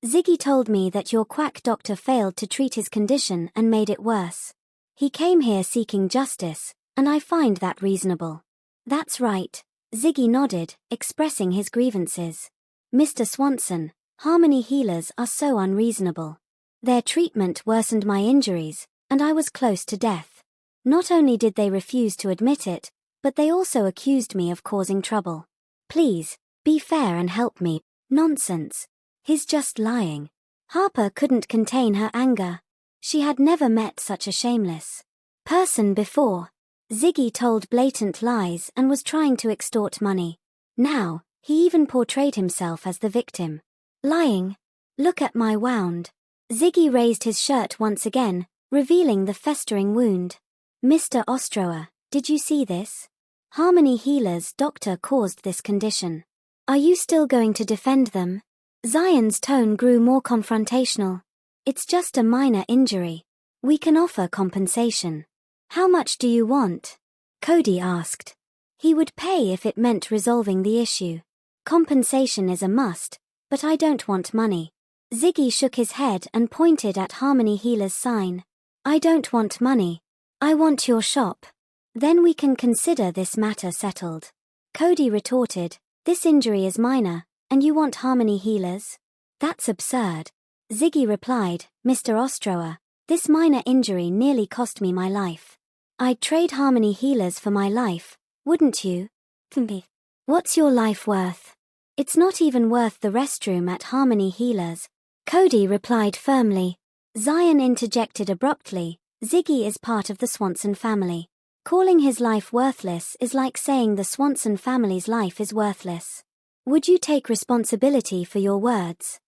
Ziggy told me that your quack doctor failed to treat his condition and made it worse. He came here seeking justice, and I find that reasonable. That's right. Ziggy nodded, expressing his grievances. Mr. Swanson, Harmony healers are so unreasonable. Their treatment worsened my injuries, and I was close to death. Not only did they refuse to admit it, but they also accused me of causing trouble. Please, be fair and help me. Nonsense. He's just lying. Harper couldn't contain her anger. She had never met such a shameless person before. Ziggy told blatant lies and was trying to extort money. Now, he even portrayed himself as the victim. Lying. Look at my wound. Ziggy raised his shirt once again, revealing the festering wound. Mr. Ostrower, did you see this? Harmony healer's doctor caused this condition. Are you still going to defend them? Zion's tone grew more confrontational. It's just a minor injury. We can offer compensation. How much do you want? Cody asked. He would pay if it meant resolving the issue. Compensation is a must, but I don't want money. Ziggy shook his head and pointed at Harmony Healer's sign. I don't want money. I want your shop. Then we can consider this matter settled. Cody retorted, this injury is minor, and you want Harmony Healers? That's absurd. Ziggy replied, Mr. Ostrower, this minor injury nearly cost me my life. I'd trade Harmony Healers for my life, wouldn't you? What's your life worth? It's not even worth the restroom at Harmony Healers. Cody replied firmly. Zion interjected abruptly, Ziggy is part of the Swanson family. Calling his life worthless is like saying the Swanson family's life is worthless. Would you take responsibility for your words?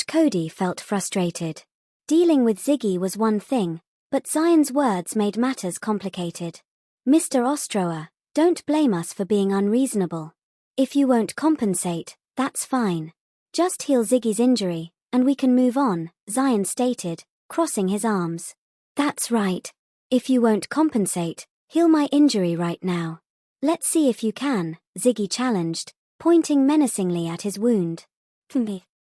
Cody felt frustrated. Dealing with Ziggy was one thing, but Zion's words made matters complicated. Mr. Ostrower, don't blame us for being unreasonable. If you won't compensate, that's fine. Just heal Ziggy's injury, and we can move on, Zion stated, crossing his arms. That's right. If you won't compensate, heal my injury right now. Let's see if you can, Ziggy challenged, pointing menacingly at his wound.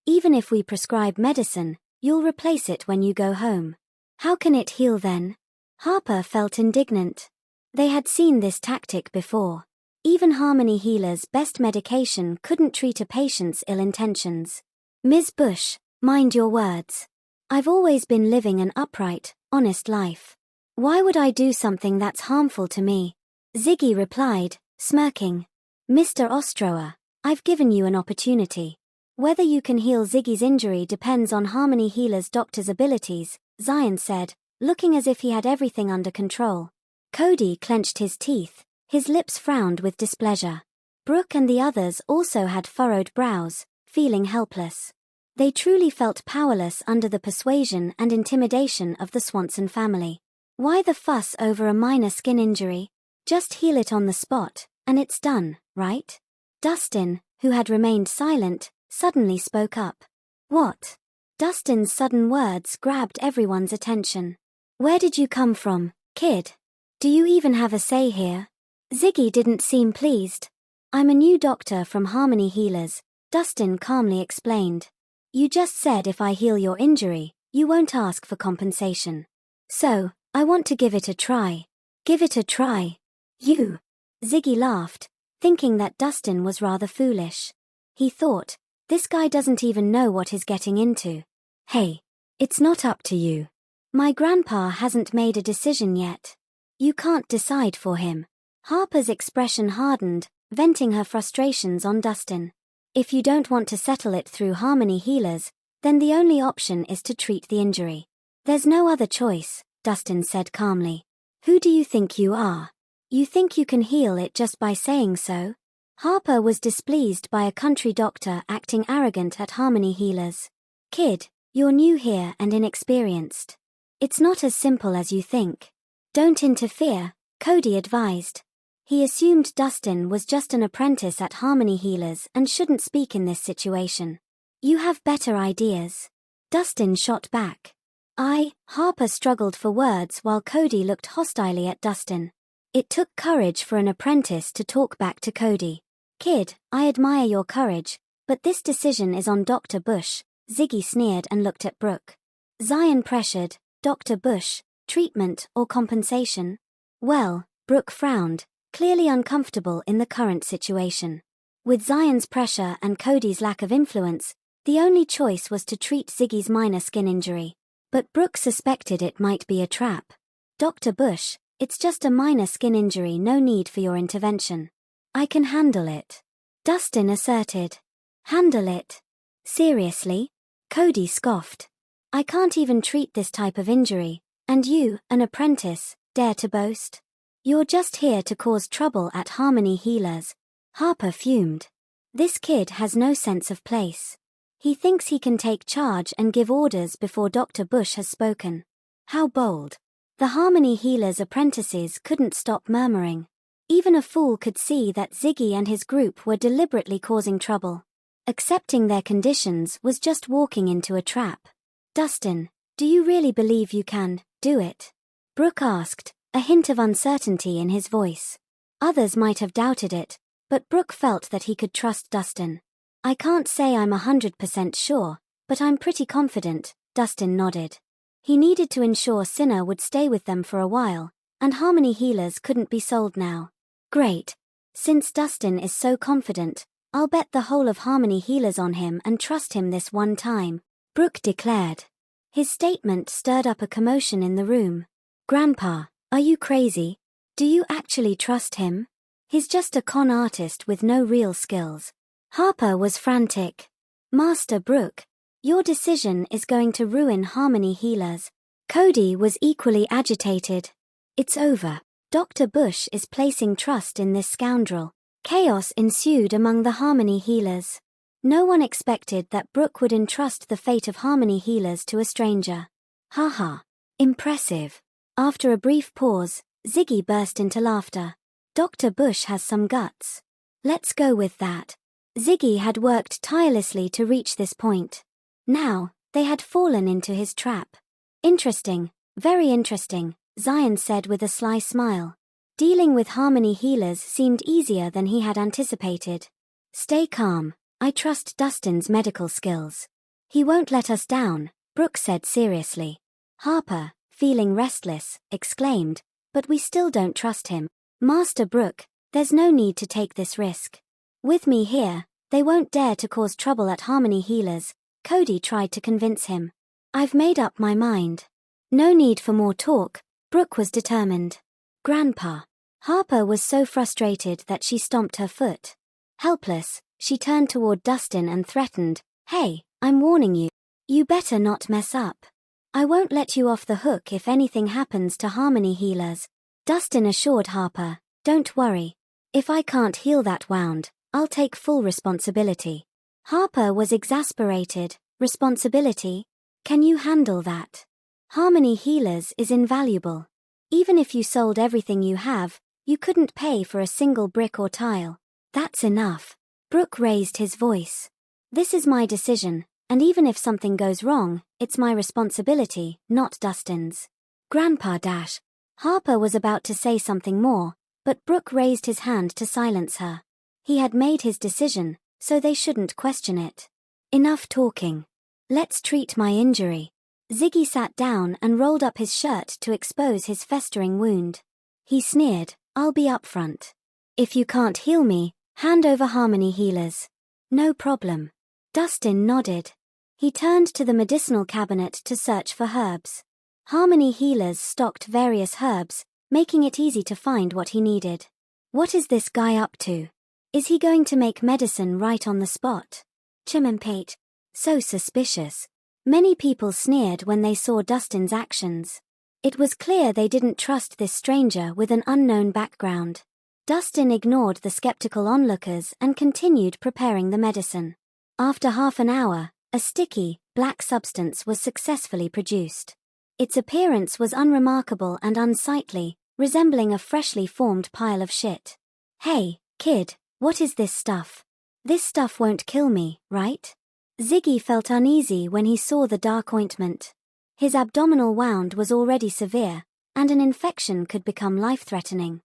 Even if we prescribe medicine, you'll replace it when you go home. How can it heal then? Harper felt indignant. They had seen this tactic before. Even Harmony Healer's best medication couldn't treat a patient's ill intentions. Ms. Bush, mind your words. I've always been living an upright, honest life. Why would I do something that's harmful to me? Ziggy replied, smirking. Mr. Ostrower, I've given you an opportunity. Whether you can heal Ziggy's injury depends on Harmony Healer's doctor's abilities, Zion said, looking as if he had everything under control. Cody clenched his teeth, his lips frowned with displeasure. Brooke and the others also had furrowed brows, feeling helpless. They truly felt powerless under the persuasion and intimidation of the Swanson family. Why the fuss over a minor skin injury? Just heal it on the spot, and it's done, right? Dustin, who had remained silent, suddenly spoke up. What? Dustin's sudden words grabbed everyone's attention. Where did you come from, kid? Do you even have a say here? Ziggy didn't seem pleased. I'm a new doctor from Harmony Healers, Dustin calmly explained. You just said if I heal your injury, you won't ask for compensation. So, I want to give it a try. Give it a try. You. Ziggy laughed, thinking that Dustin was rather foolish. He thought, this guy doesn't even know what he's getting into. Hey, it's not up to you. My grandpa hasn't made a decision yet. You can't decide for him. Harper's expression hardened, venting her frustrations on Dustin. If you don't want to settle it through Harmony Healers, then the only option is to treat the injury. There's no other choice, Dustin said calmly. Who do you think you are? You think you can heal it just by saying so? Harper was displeased by a country doctor acting arrogant at Harmony Healers. Kid, you're new here and inexperienced. It's not as simple as you think. Don't interfere, Cody advised. He assumed Dustin was just an apprentice at Harmony Healers and shouldn't speak in this situation. You have better ideas. Dustin shot back. Harper struggled for words while Cody looked hostilely at Dustin. It took courage for an apprentice to talk back to Cody. Kid, I admire your courage, but this decision is on Dr. Bush, Ziggy sneered and looked at Brooke. Zion pressured, Dr. Bush, treatment or compensation? Well, Brooke frowned, clearly uncomfortable in the current situation. With Zion's pressure and Cody's lack of influence, the only choice was to treat Ziggy's minor skin injury. But Brooke suspected it might be a trap. Dr. Bush, it's just a minor skin injury, no need for your intervention. I can handle it. Dustin asserted. Handle it? Seriously? Cody scoffed. I can't even treat this type of injury, and you, an apprentice, dare to boast? You're just here to cause trouble at Harmony Healers. Harper fumed. This kid has no sense of place. He thinks he can take charge and give orders before Dr. Bush has spoken. How bold. The Harmony Healers' apprentices couldn't stop murmuring. Even a fool could see that Ziggy and his group were deliberately causing trouble. Accepting their conditions was just walking into a trap. Dustin, do you really believe you can do it? Brooke asked, a hint of uncertainty in his voice. Others might have doubted it, but Brooke felt that he could trust Dustin. I can't say I'm 100% sure, but I'm pretty confident, Dustin nodded. He needed to ensure Sinner would stay with them for a while, and Harmony Healers couldn't be sold now. Great. Since Dustin is so confident, I'll bet the whole of Harmony Healers on him and trust him this one time, Brooke declared. His statement stirred up a commotion in the room. Grandpa, are you crazy? Do you actually trust him? He's just a con artist with no real skills. Harper was frantic. Master Brooke, your decision is going to ruin Harmony Healers. Cody was equally agitated. It's over. Dr. Bush is placing trust in this scoundrel. Chaos ensued among the Harmony Healers. No one expected that Brooke would entrust the fate of Harmony Healers to a stranger. Haha. Impressive. After a brief pause, Ziggy burst into laughter. Dr. Bush has some guts. Let's go with that. Ziggy had worked tirelessly to reach this point. Now, they had fallen into his trap. Interesting, very interesting, Zion said with a sly smile. Dealing with Harmony Healers seemed easier than he had anticipated. Stay calm, I trust Dustin's medical skills. He won't let us down, Brooke said seriously. Harper, feeling restless, exclaimed, but we still don't trust him. Master Brooke, there's no need to take this risk. With me here, they won't dare to cause trouble at Harmony Healers, Cody tried to convince him. I've made up my mind. No need for more talk, Brooke was determined. Grandpa. Harper was so frustrated that she stomped her foot. Helpless, she turned toward Dustin and threatened, Hey, I'm warning you. You better not mess up. I won't let you off the hook if anything happens to Harmony Healers. Dustin assured Harper, Don't worry. If I can't heal that wound, I'll take full responsibility. Harper was exasperated. Responsibility? Can you handle that? Harmony Healers is invaluable. Even if you sold everything you have, you couldn't pay for a single brick or tile. That's enough. Brooke raised his voice. This is my decision, and even if something goes wrong, it's my responsibility, not Dustin's. Grandpa Dash. Harper was about to say something more, but Brooke raised his hand to silence her. He had made his decision, so they shouldn't question it. Enough talking. Let's treat my injury. Ziggy sat down and rolled up his shirt to expose his festering wound. He sneered, I'll be upfront. If you can't heal me, hand over Harmony Healers. No problem. Dustin nodded. He turned to the medicinal cabinet to search for herbs. Harmony Healers stocked various herbs, making it easy to find what he needed. What is this guy up to? Is he going to make medicine right on the spot? Chimampate. So suspicious. Many people sneered when they saw Dustin's actions. It was clear they didn't trust this stranger with an unknown background. Dustin ignored the skeptical onlookers and continued preparing the medicine. After half an hour, a sticky, black substance was successfully produced. Its appearance was unremarkable and unsightly, resembling a freshly formed pile of shit. Hey, kid, what is this stuff? This stuff won't kill me, right? Ziggy felt uneasy when he saw the dark ointment. His abdominal wound was already severe, and an infection could become life-threatening.